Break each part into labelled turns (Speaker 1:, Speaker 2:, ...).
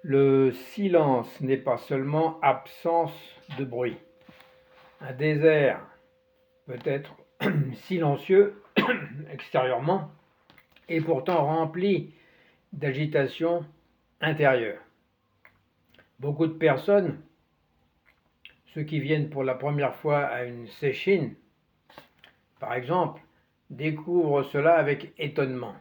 Speaker 1: Le silence n'est pas seulement absence de bruit. Un désert peut être silencieux extérieurement et pourtant rempli d'agitation intérieure. Beaucoup de personnes, ceux qui viennent pour la première fois à une séchine, par exemple, découvrent cela avec étonnement.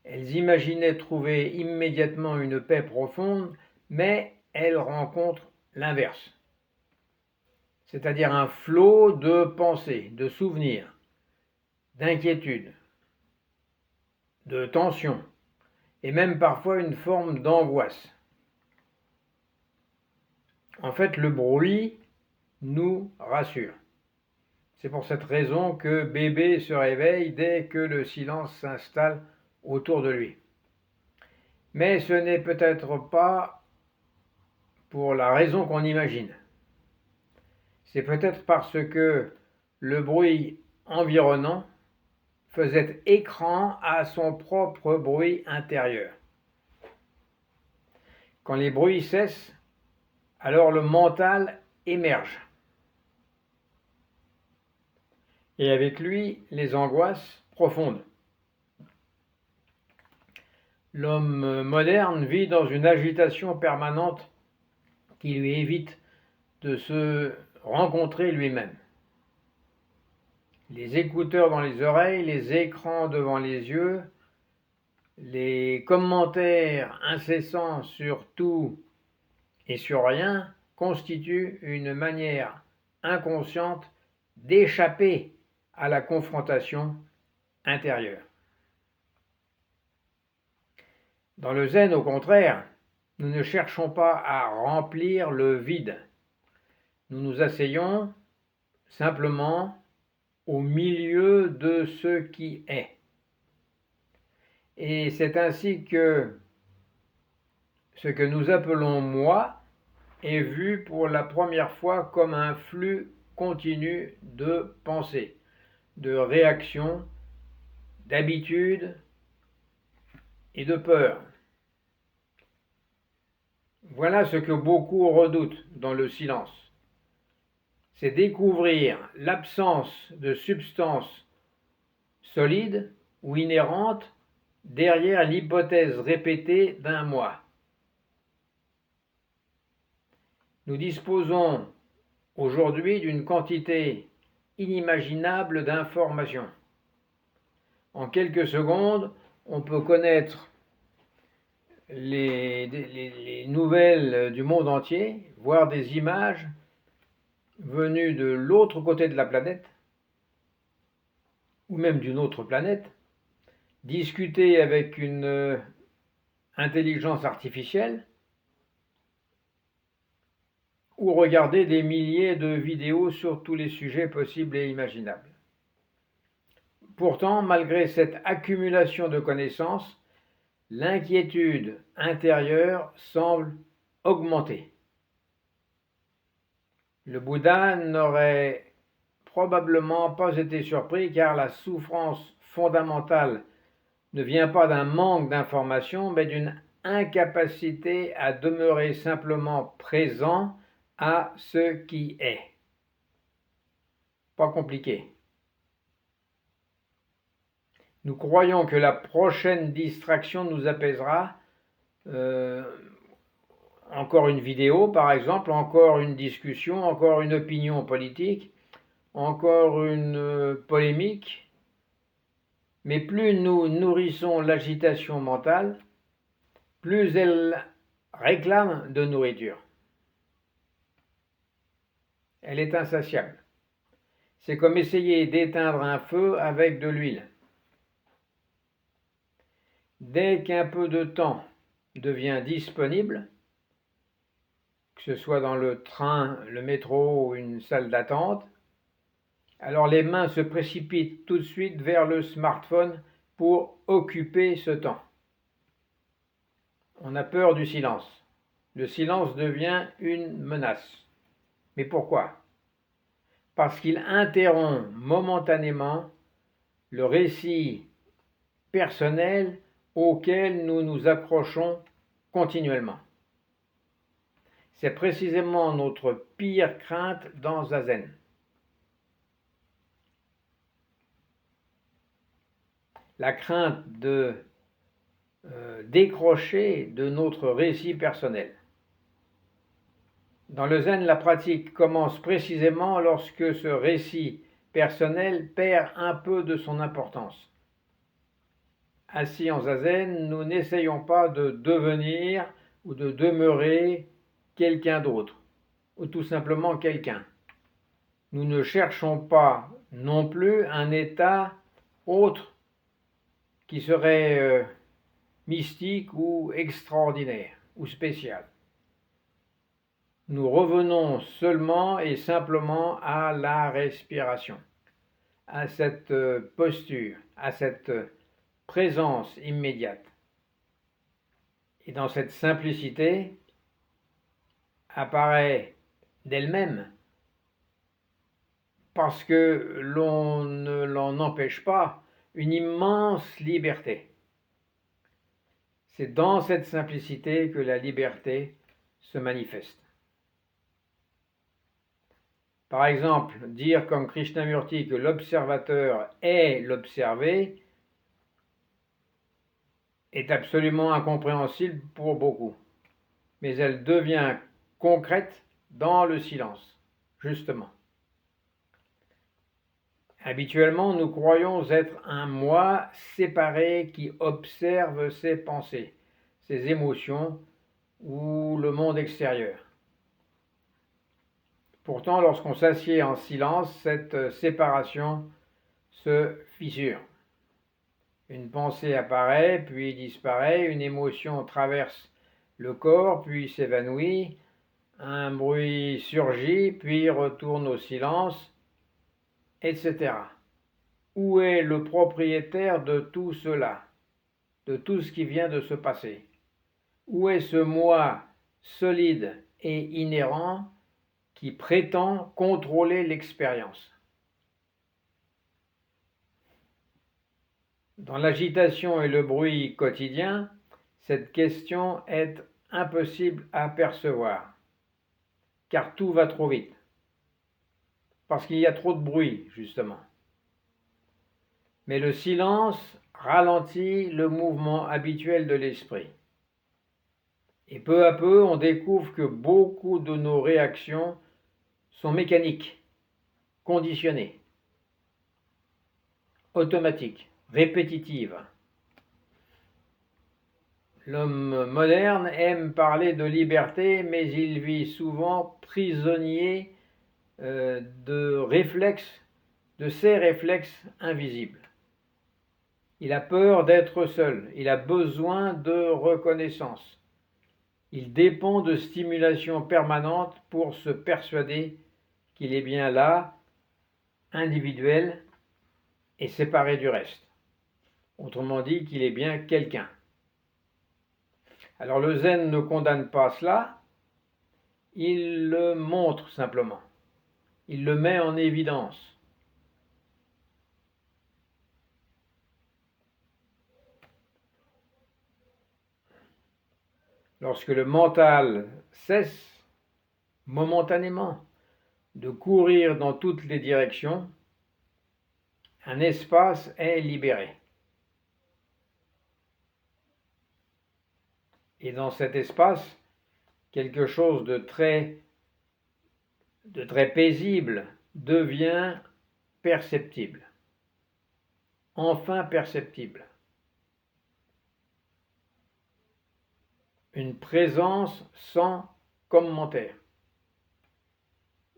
Speaker 1: Elles imaginaient trouver immédiatement une paix profonde, mais elles rencontrent l'inverse, c'est-à-dire un flot de pensées, de souvenirs, d'inquiétudes, de tensions, et même parfois une forme d'angoisse. En fait, le bruit nous rassure. C'est pour cette raison que bébé se réveille dès que le silence s'installe autour de lui. Mais ce n'est peut-être pas pour la raison qu'on imagine. C'est peut-être parce que le bruit environnant faisait écran à son propre bruit intérieur. Quand les bruits cessent, alors le mental émerge. Et avec lui, les angoisses profondes. L'homme moderne vit dans une agitation permanente qui lui évite de se rencontrer lui-même. Les écouteurs dans les oreilles, les écrans devant les yeux, les commentaires incessants sur tout et sur rien constituent une manière inconsciente d'échapper à la confrontation intérieure. Dans le zen, au contraire, nous ne cherchons pas à remplir le vide. Nous nous asseyons simplement au milieu de ce qui est. Et c'est ainsi que ce que nous appelons moi est vu pour la première fois comme un flux continu de pensées, de réactions, d'habitudes et de peurs. Voilà ce que beaucoup redoutent dans le silence. C'est découvrir l'absence de substance solide ou inhérente derrière l'hypothèse répétée d'un moi. Nous disposons aujourd'hui d'une quantité inimaginable d'informations. En quelques secondes, on peut connaître les nouvelles du monde entier, voir des images venues de l'autre côté de la planète, ou même d'une autre planète, discuter avec une intelligence artificielle, ou regarder des milliers de vidéos sur tous les sujets possibles et imaginables. Pourtant, malgré cette accumulation de connaissances, l'inquiétude intérieure semble augmenter. Le Bouddha n'aurait probablement pas été surpris car la souffrance fondamentale ne vient pas d'un manque d'information, mais d'une incapacité à demeurer simplement présent à ce qui est. Pas compliqué. Nous croyons que la prochaine distraction nous apaisera. Encore une vidéo, par exemple, encore une discussion, encore une opinion politique, encore une polémique. Mais plus nous nourrissons l'agitation mentale, plus elle réclame de nourriture. Elle est insatiable. C'est comme essayer d'éteindre un feu avec de l'huile. Dès qu'un peu de temps devient disponible, que ce soit dans le train, le métro ou une salle d'attente, alors les mains se précipitent tout de suite vers le smartphone pour occuper ce temps. On a peur du silence. Le silence devient une menace. Mais pourquoi ? Parce qu'il interrompt momentanément le récit personnel auquel nous nous accrochons continuellement. C'est précisément notre pire crainte dans Zazen. La crainte de décrocher de notre récit personnel. Dans le zen, la pratique commence précisément lorsque ce récit personnel perd un peu de son importance. Assis en zazen, nous n'essayons pas de devenir ou de demeurer quelqu'un d'autre, ou tout simplement quelqu'un. Nous ne cherchons pas non plus un état autre qui serait mystique ou extraordinaire ou spécial. Nous revenons seulement et simplement à la respiration, à cette posture, à cette présence immédiate. Et dans cette simplicité apparaît d'elle-même, parce que l'on ne l'en empêche pas, une immense liberté. C'est dans cette simplicité que la liberté se manifeste. Par exemple, dire comme Krishnamurti que l'observateur est l'observé est absolument incompréhensible pour beaucoup. Mais elle devient concrète dans le silence, justement. Habituellement, nous croyons être un moi séparé qui observe ses pensées, ses émotions ou le monde extérieur. Pourtant, lorsqu'on s'assied en silence, cette séparation se fissure. Une pensée apparaît, puis disparaît, une émotion traverse le corps, puis s'évanouit, un bruit surgit, puis retourne au silence, etc. Où est le propriétaire de tout cela, de tout ce qui vient de se passer? Où est ce moi solide et inhérent qui prétend contrôler l'expérience? Dans l'agitation et le bruit quotidien, cette question est impossible à percevoir, car tout va trop vite, parce qu'il y a trop de bruit, justement. Mais le silence ralentit le mouvement habituel de l'esprit. Et peu à peu, on découvre que beaucoup de nos réactions sont mécaniques, conditionnées, automatiques, répétitives. L'homme moderne aime parler de liberté, mais il vit souvent prisonnier de réflexes, de ces réflexes invisibles. Il a peur d'être seul, il a besoin de reconnaissance. Il dépend de stimulation permanente pour se persuader qu'il est bien là, individuel et séparé du reste. Autrement dit, qu'il est bien quelqu'un. Alors le zen ne condamne pas cela, il le montre simplement. Il le met en évidence. Lorsque le mental cesse momentanément de courir dans toutes les directions, un espace est libéré. Et dans cet espace, quelque chose de très paisible devient perceptible. Enfin perceptible. Une présence sans commentaire,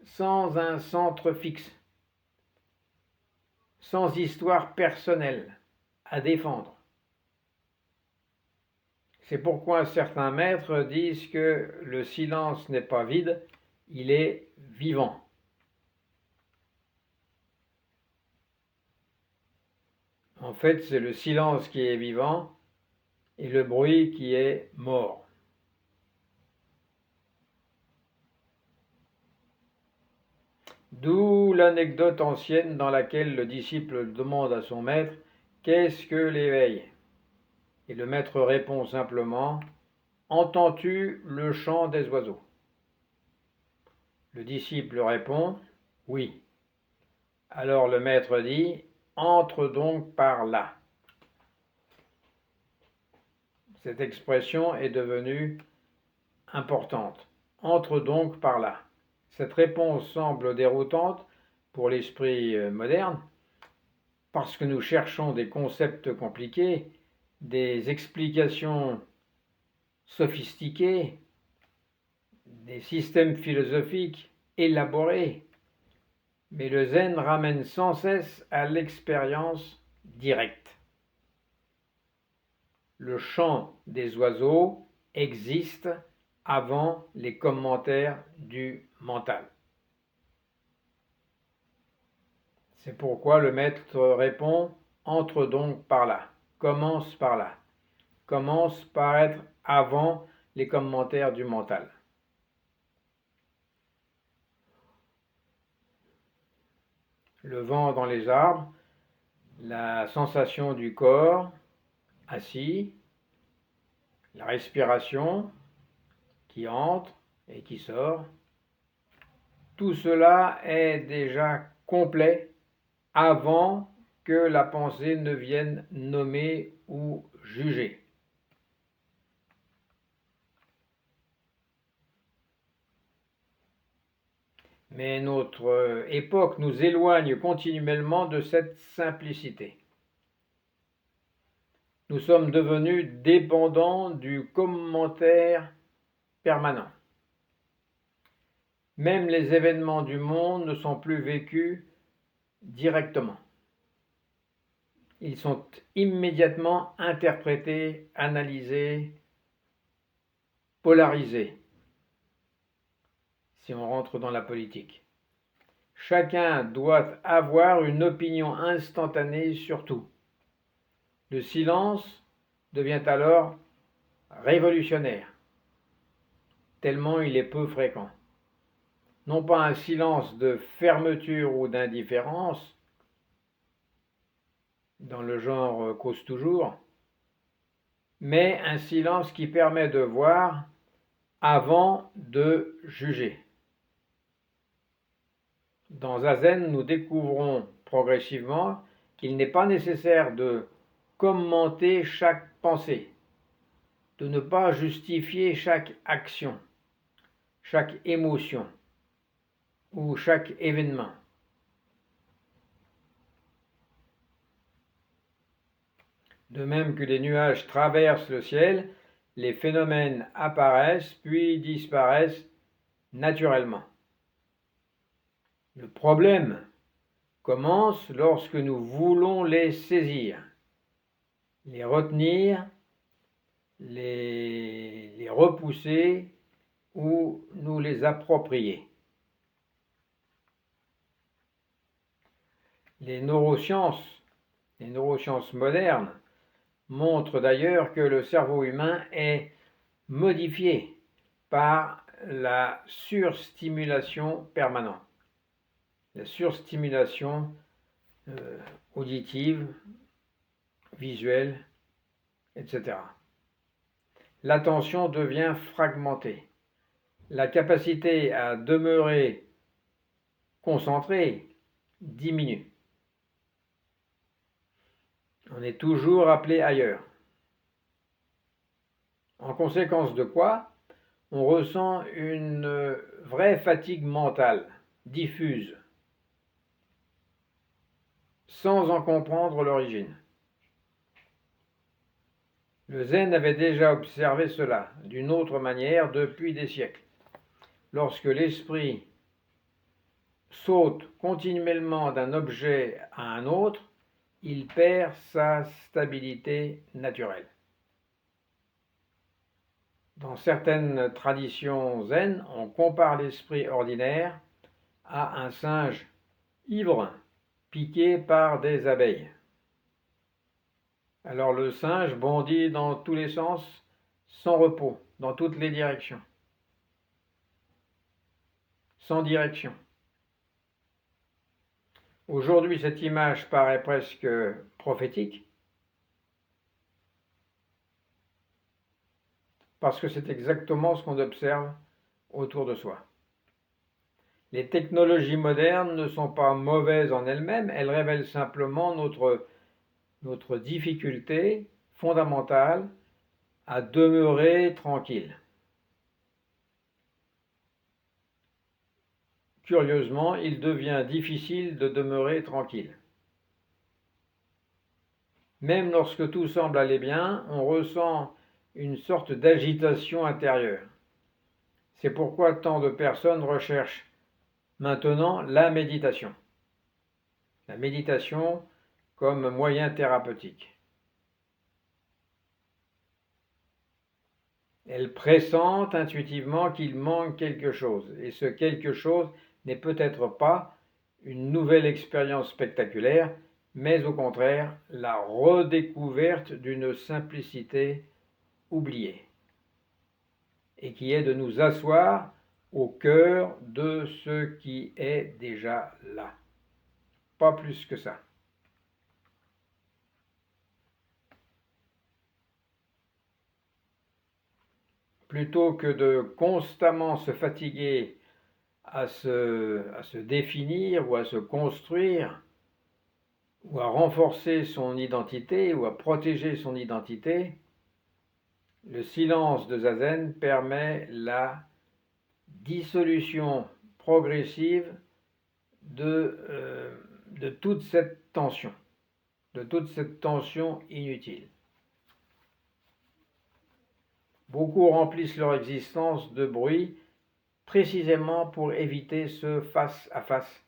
Speaker 1: sans un centre fixe, sans histoire personnelle à défendre. C'est pourquoi certains maîtres disent que le silence n'est pas vide, il est vivant. En fait, c'est le silence qui est vivant et le bruit qui est mort. D'où l'anecdote ancienne dans laquelle le disciple demande à son maître « Qu'est-ce que l'éveil ?» Et le maître répond simplement entends-tu le chant des oiseaux? Le disciple répond, oui. Alors le maître dit, entre donc par là. Cette expression est devenue importante. Entre donc par là. Cette réponse semble déroutante pour l'esprit moderne, parce que nous cherchons des concepts compliqués, des explications sophistiquées, des systèmes philosophiques élaborés, mais le zen ramène sans cesse à l'expérience directe. Le chant des oiseaux existe avant les commentaires du mental. C'est pourquoi le maître répond, entre donc par là, commence par là, commence par être avant les commentaires du mental. Le vent dans les arbres, la sensation du corps assis, la respiration qui entre et qui sort, tout cela est déjà complet avant que la pensée ne vienne nommer ou juger. Mais notre époque nous éloigne continuellement de cette simplicité. Nous sommes devenus dépendants du commentaire permanent. Même les événements du monde ne sont plus vécus directement. Ils sont immédiatement interprétés, analysés, polarisés, si on rentre dans la politique. Chacun doit avoir une opinion instantanée sur tout. Le silence devient alors révolutionnaire, tellement il est peu fréquent. Non pas un silence de fermeture ou d'indifférence, dans le genre cause toujours, mais un silence qui permet de voir avant de juger. Dans Zazen, nous découvrons progressivement qu'il n'est pas nécessaire de commenter chaque pensée, de ne pas justifier chaque action, chaque émotion ou chaque événement. De même que les nuages traversent le ciel, les phénomènes apparaissent puis disparaissent naturellement. Le problème commence lorsque nous voulons les saisir, les retenir, les repousser ou nous les approprier. Les neurosciences modernes montrent d'ailleurs que le cerveau humain est modifié par la surstimulation permanente, la surstimulation auditive, visuelle, etc. L'attention devient fragmentée. La capacité à demeurer concentré diminue. On est toujours appelé ailleurs. En conséquence de quoi, on ressent une vraie fatigue mentale, diffuse, sans en comprendre l'origine. Le zen avait déjà observé cela d'une autre manière depuis des siècles. Lorsque l'esprit saute continuellement d'un objet à un autre, il perd sa stabilité naturelle. Dans certaines traditions zen, on compare l'esprit ordinaire à un singe ivre piqué par des abeilles. Alors le singe bondit dans tous les sens, sans repos, dans toutes les directions, sans direction. Aujourd'hui, cette image paraît presque prophétique. parce que c'est exactement ce qu'on observe autour de soi. Les technologies modernes ne sont pas mauvaises en elles-mêmes, elles révèlent simplement notre difficulté fondamentale à demeurer tranquille. Curieusement, il devient difficile de demeurer tranquille. Même lorsque tout semble aller bien, on ressent une sorte d'agitation intérieure. C'est pourquoi tant de personnes recherchent maintenant la méditation. La méditation comme moyen thérapeutique. Elles pressentent intuitivement qu'il manque quelque chose, et ce quelque chose n'est peut-être pas une nouvelle expérience spectaculaire, mais au contraire la redécouverte d'une simplicité oubliée, et qui est de nous asseoir au cœur de ce qui est déjà là. Pas plus que ça. Plutôt que de constamment se fatiguer à se définir ou à se construire, ou à renforcer son identité ou à protéger son identité, le silence de Zazen permet la dissolution progressive de toute cette tension, inutile. Beaucoup remplissent leur existence de bruit précisément pour éviter ce face-à-face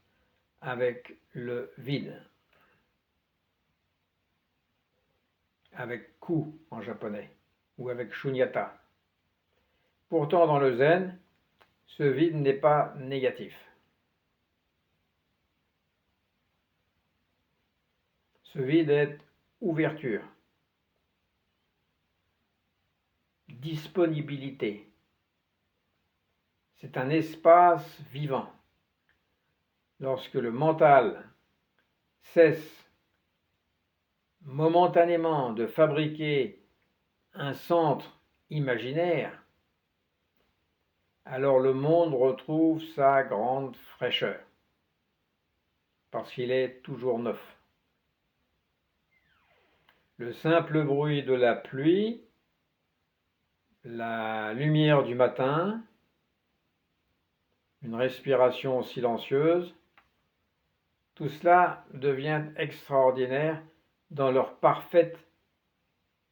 Speaker 1: avec le vide, avec ku en japonais, ou avec shunyata. Pourtant, dans le zen, ce vide n'est pas négatif. Ce vide est ouverture, disponibilité. C'est un espace vivant. Lorsque le mental cesse momentanément de fabriquer un centre imaginaire, alors le monde retrouve sa grande fraîcheur, parce qu'il est toujours neuf. Le simple bruit de la pluie, la lumière du matin, une respiration silencieuse, tout cela devient extraordinaire dans leur parfaite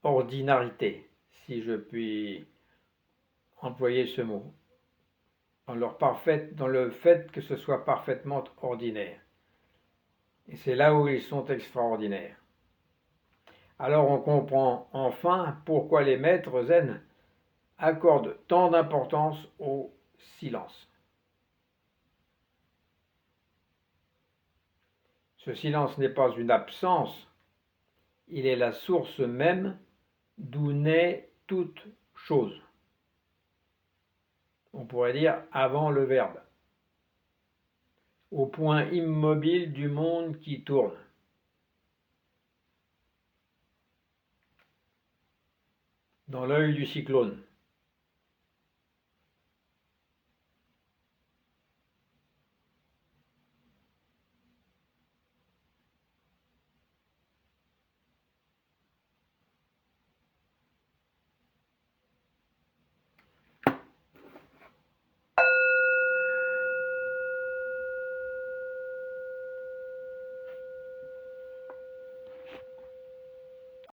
Speaker 1: ordinarité, si je puis employer ce mot, dans le fait que ce soit parfaitement ordinaire. Et c'est là où ils sont extraordinaires. Alors on comprend enfin pourquoi les maîtres zen accordent tant d'importance au silence. Ce silence n'est pas une absence, il est la source même d'où naît toute chose. On pourrait dire avant le verbe, au point immobile du monde qui tourne. Dans l'œil du cyclone.